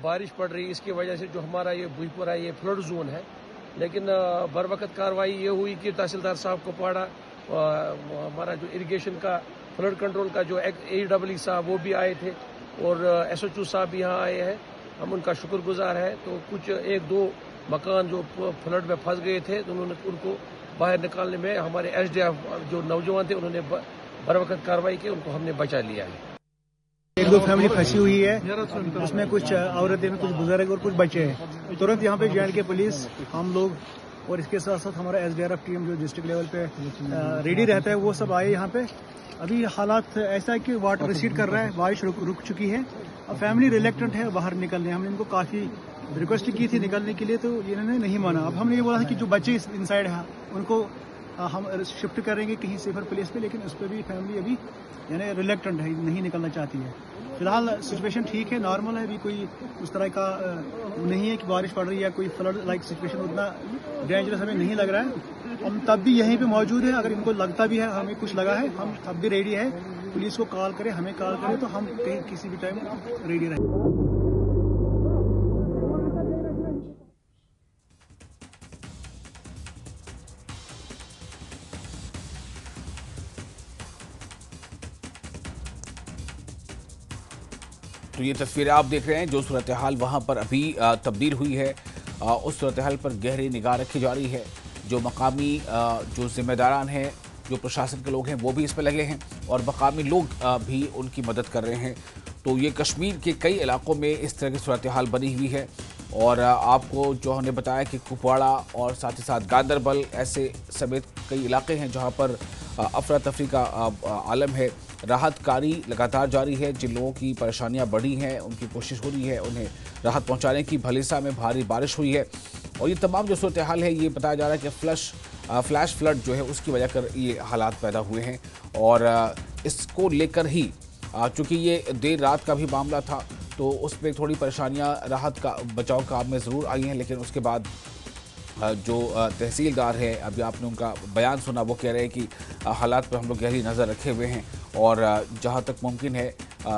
बारिश पड़ रही है, इसकी वजह से जो हमारा ये भुईपुरा ये फ्लड जोन है, लेकिन बर वक्त कार्रवाई ये हुई कि तहसीलदार साहब को पड़ा, हमारा जो इरिगेशन का फ्लड कंट्रोल का जो AEE साहब वो भी आए थे और SHO साहब भी यहाँ आए हैं, हम उनका शुक्रगुजार है। तो कुछ 1-2 मकान जो फ्लड में फंस गए थे तो उन्होंने उनको बाहर निकालने में हमारे SDF जो नौजवान थे उन्होंने बर वक्त कार्रवाई की, उनको हमने बचा लिया है। 1-2 फैमिली फंसी हुई है, उसमें कुछ औरतें में कुछ बुजुर्ग और कुछ बच्चे हैं। तुरंत यहाँ पे JNK पुलिस, हम लोग और इसके साथ साथ हमारा SDRF टीम जो डिस्ट्रिक्ट लेवल पे रेडी रहता है वो सब आए यहाँ पे। अभी हालात ऐसा है कि वाटर रिसीड कर रहा है, बारिश रुक चुकी है, अब फैमिली रिलेक्टेंट है बाहर निकलने। हमने इनको काफ़ी रिक्वेस्ट की थी निकलने के लिए तो इन्होंने नहीं माना। अब हमने ये बोला था कि जो बच्चे इनसाइड हैं उनको हम शिफ्ट करेंगे कहीं सेफर प्लेस पे, लेकिन उस पर भी फैमिली अभी यानी रिलेक्टेंट है, नहीं निकलना चाहती है। फिलहाल सिचुएशन ठीक है, नॉर्मल है, अभी कोई उस तरह का नहीं है कि बारिश पड़ रही है या कोई फ्लड लाइक सिचुएशन उतना डेंजरस हमें नहीं लग रहा है। हम तब भी यहीं पे मौजूद है, अगर इनको लगता भी है हमें कुछ लगा है हम तब भी रेडी है। पुलिस को कॉल करें, हमें कॉल करें तो हम कहीं किसी भी टाइम रेडी रहें। तो ये तस्वीरें आप देख रहे हैं, जो सूरत हाल वहाँ पर अभी तब्दील हुई है, उस सूरत हाल पर गहरी निगाह रखी जा रही है। जो मकामी जो जिम्मेदारान हैं, जो प्रशासन के लोग हैं, वो भी इस पर लगे हैं और मकामी लोग भी उनकी मदद कर रहे हैं। तो ये कश्मीर के कई इलाकों में इस तरह की सूरत हाल बनी हुई है और आपको जो हमने बताया कि कुपवाड़ा और साथ ही साथ गांदरबल ऐसे समेत कई इलाके हैं जहाँ पर अफरा तफरी का आलम है। राहत कार्य लगातार जारी है। जिन लोगों की परेशानियां बढ़ी हैं उनकी कोशिश हो रही है उन्हें राहत पहुंचाने की। भलीसा में भारी बारिश हुई है और ये तमाम जो सूरत हाल है ये बताया जा रहा है कि फ्लैश फ्लड जो है उसकी वजह कर ये हालात पैदा हुए हैं और इसको लेकर ही चूँकि ये देर रात का भी मामला था तो उसमें थोड़ी परेशानियाँ राहत का बचाव काम में ज़रूर आई हैं, लेकिन उसके बाद जो तहसीलदार है, अभी आपने उनका बयान सुना, वो कह रहे हैं कि हालात पर हम लोग गहरी नज़र रखे हुए हैं और जहां तक मुमकिन है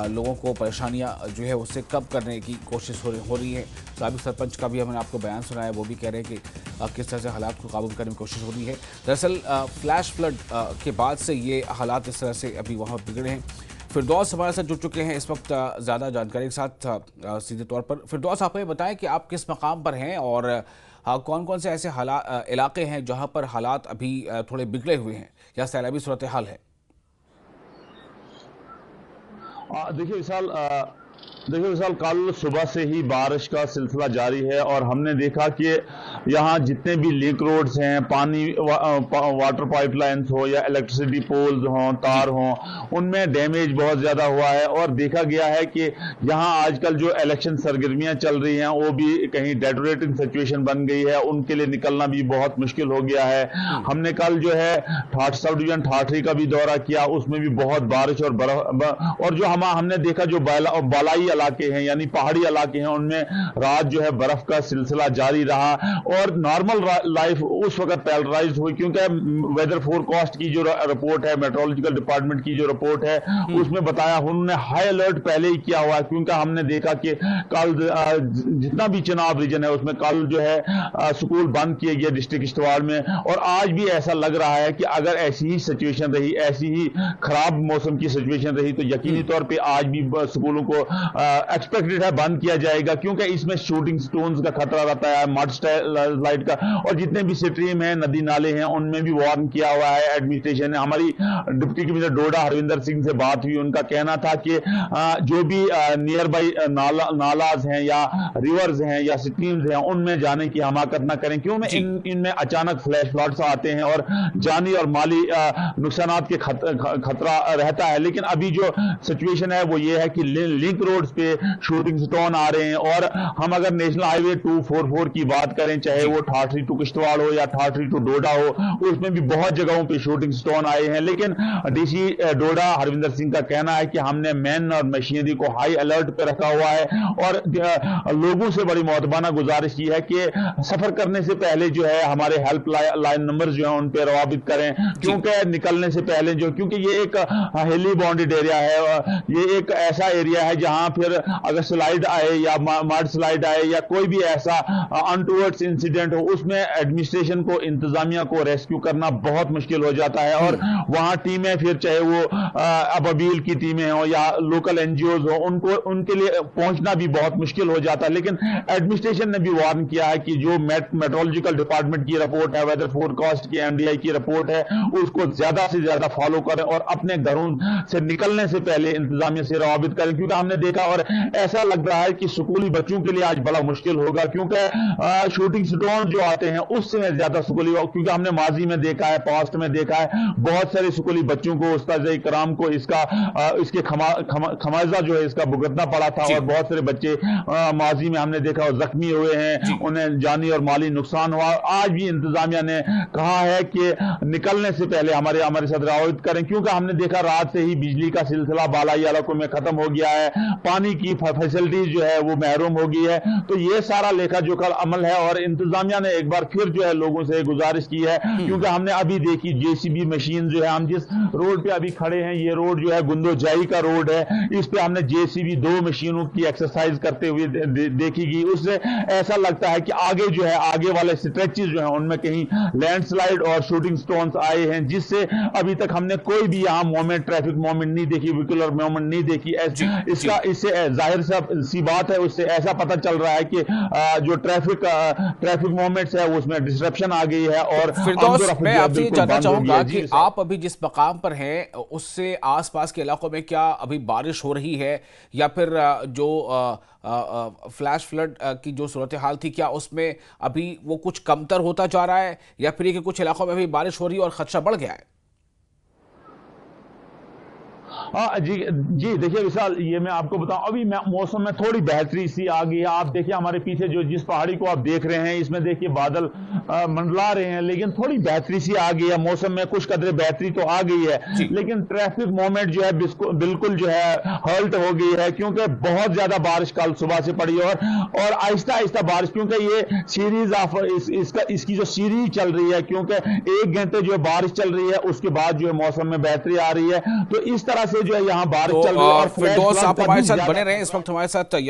लोगों को परेशानियां जो है उससे कम करने की कोशिश हो रही है। साबिक सरपंच का भी हमने आपको बयान सुना है, वो भी कह रहे हैं कि किस तरह से हालात को काबू करने की कोशिश हो रही है। दरअसल फ्लैश फ्लड के बाद से ये हालात इस तरह से अभी वहाँ बिगड़े हैं। फिरदौस हमारे साथ जुड़ चुके हैं इस वक्त ज़्यादा जानकारी के साथ सीधे तौर पर। फिरदौस, आप ये बताएं कि आप किस मकाम पर हैं और कौन कौन से ऐसे इलाके हैं जहां पर हालात अभी थोड़े बिगड़े हुए हैं या सैलाबी सूरत हाल है? देखिए विशाल, कल सुबह से ही बारिश का सिलसिला जारी है और हमने देखा कि यहाँ जितने भी लिंक रोड्स हैं, पानी वाटर पाइपलाइंस हो या इलेक्ट्रिसिटी पोल्स हों, तार हों, उनमें डैमेज बहुत ज़्यादा हुआ है और देखा गया है कि यहाँ आजकल जो इलेक्शन सरगर्मियाँ चल रही हैं वो भी कहीं डेटोरेटिंग सिचुएशन बन गई है, उनके लिए निकलना भी बहुत मुश्किल हो गया है। हमने कल जो है सब डिवीजन ठाठरी का भी दौरा किया, उसमें भी बहुत बारिश और बर्फ और जो हमने देखा जो बालाई इलाके हैं यानी पहाड़ी इलाके हैं उनमें रात जो है बर्फ का सिलसिला जारी रहा और नॉर्मल लाइफ उस वक्त पैरालाइज हुई क्योंकि वेदर फोरकास्ट की जो रिपोर्ट है, मेट्रोलॉजिकल डिपार्टमेंट की जो रिपोर्ट है उसमें बताया, उन्होंने हाई अलर्ट पहले ही किया हुआ है क्योंकि हमने देखा कि कल जितना भी चुनाव रीजन है उसमें कल जो है स्कूल बंद किए गए डिस्ट्रिक्ट किश्तवाड़ में और आज भी ऐसा लग रहा है कि अगर ऐसी ही सिचुएशन रही, ऐसी ही खराब मौसम की सिचुएशन रही तो यकीनी तौर पर आज भी स्कूलों को एक्सपेक्टेड है बंद किया जाएगा क्योंकि इसमें शूटिंग स्टोन्स का खतरा रहता है, मड स्लाइड का और जितने भी स्ट्रीम है, नदी नाले हैं, उनमें भी वार्न किया हुआ है एडमिनिस्ट्रेशन ने। हमारी डिप्टी कमिश्नर डोडा हरविंदर सिंह से बात हुई, उनका कहना था कि जो भी नियर बाई नालाज हैं या रिवर्स हैं या स्ट्रीम्स हैं उनमें जाने की हमाकत ना करें क्योंकि इनमें अचानक फ्लैश फ्लड्स आते हैं और जानी और माली नुकसान के खतरा रहता है। लेकिन अभी जो सिचुएशन है वो ये है कि लिंक रोड्स पे शूटिंग स्टोन आ रहे हैं और हम अगर नेशनल हाईवे 244 की बात करें, चाहे वो ठाठरी टू किश्तवाड़ हो या ठाठरी टू डोडा हो, उसमें भी बहुत जगहों पे शूटिंग स्टोन आए हैं। लेकिन डीसी डोडा हरविंदर सिंह का कहना है कि हमने मैन और मशीनरी को हाई अलर्ट पे रखा हुआ है और लोगों से बड़ी मोहतबाना गुजारिश की है कि सफर करने से पहले जो है हमारे हेल्प लाइन नंबर जो है उन पर रवाबित करें क्योंकि निकलने से पहले जो क्योंकि ये एक हिली बाउंडेड एरिया है, ये एक ऐसा एरिया है जहां फिर अगर स्लाइड आए या मड स्लाइड आए या कोई भी ऐसा अनटूवर्ड्स इंसिडेंट हो, उसमें एडमिनिस्ट्रेशन को, इंतजामिया को रेस्क्यू करना बहुत मुश्किल हो जाता है। और वहां टीमें, फिर चाहे वो अबील की टीमें हो या लोकल एनजीओज हो, उनके लिए पहुंचना भी बहुत मुश्किल हो जाता है। लेकिन एडमिनिस्ट्रेशन ने भी वार्न किया है कि जो मेट्रोलॉजिकल डिपार्टमेंट की रिपोर्ट है, वेदर फोरकास्ट की, एमडीआई की रिपोर्ट है, उसको ज्यादा से ज्यादा फॉलो करें और अपने घरों से निकलने से पहले इंतजामिया से रवाबित करें। क्योंकि हमने देखा और ऐसा लग रहा है कि स्कूली बच्चों के लिए आज बड़ा मुश्किल होगा, क्योंकि शूटिंग स्टोन जो आते हैं उससे ज्यादा स्कूली, क्योंकि हमने माजी में देखा है, पास्ट में देखा है, बहुत सारे स्कूली बच्चों को, उस्ताद कराम को इसके खमाजा जो है इसका भुगतना पड़ा था। और बहुत सारे बच्चे माजी में हमने देखा और जख्मी हुए हैं, उन्हें जानी और माली नुकसान हुआ। आज भी इंतजामिया ने कहा है कि निकलने से पहले हमारे साथ रवाबित करें, क्योंकि हमने देखा रात से ही बिजली का सिलसिला बालाई इलाकों में खत्म हो गया है, पानी की फैसिलिटीज जो है वो महरूम हो गई है। तो ये सारा लेखा जोखा अमल है और इंतजामिया ने एक बार फिर जो है लोगों से गुजारिश की है, क्योंकि हमने अभी देखी जेसीबी मशीन जो है, हम जिस रोड पे अभी खड़े हैं, ये रोड जो है गुंदोजाई का रोड है, इस पे हमने जेसीबी 2 मशीनों की एक्सरसाइज करते हुए देखी गई। उससे ऐसा लगता है कि आगे जो है, आगे वाले स्ट्रेचेस जो है उनमें कहीं लैंडस्लाइड और शूटिंग स्टोन्स आए हैं, जिससे अभी तक हमने कोई भी यहाँ मोमेंट, ट्रैफिक मोमेंट नहीं देखी, व्हीकुलर मोमेंट नहीं देखी। इससे जाहिर सी बात है, उससे ऐसा पता चल रहा है कि जो ट्रैफिक मोमेंट्स है उसमें डिस्ट्रप्शन आ गई है। और फिरदौस, मैं आपसे जानना चाहूंगा कि आप अभी जिस मकाम पर हैं उससे आसपास के इलाकों में क्या अभी बारिश हो रही है, या फिर जो फ्लैश फ्लड की जो सूरत हाल थी, क्या उसमें अभी वो कुछ कमतर होता जा रहा है, या फिर ये कि कुछ इलाकों में अभी बारिश हो रही है और खदशा बढ़ गया है? जी देखिए विशाल, ये मैं आपको बताऊं, अभी मौसम में थोड़ी बेहतरी सी आ गई है। आप देखिए हमारे पीछे जिस पहाड़ी को आप देख रहे हैं, इसमें देखिए बादल मंडला रहे हैं, लेकिन थोड़ी बेहतरी सी आ गई है। मौसम में कुछ कदर बेहतरी तो आ गई है, लेकिन ट्रैफिक मोमेंट जो है बिल्कुल जो है हल्ट हो गई है, क्योंकि बहुत ज्यादा बारिश कल सुबह से पड़ी और आहिस्ता आहिस्ता बारिश, क्योंकि ये सीरीज ऑफ इसकी जो सीरीज चल रही है, क्योंकि 1 घंटे जो बारिश चल रही है उसके बाद जो है मौसम में बेहतरी आ रही है। तो इस तरह से जो है यहाँ बारिश चल रही है। और फिरदौस, आप हमारे साथ बने रहे, इस वक्त हमारे साथ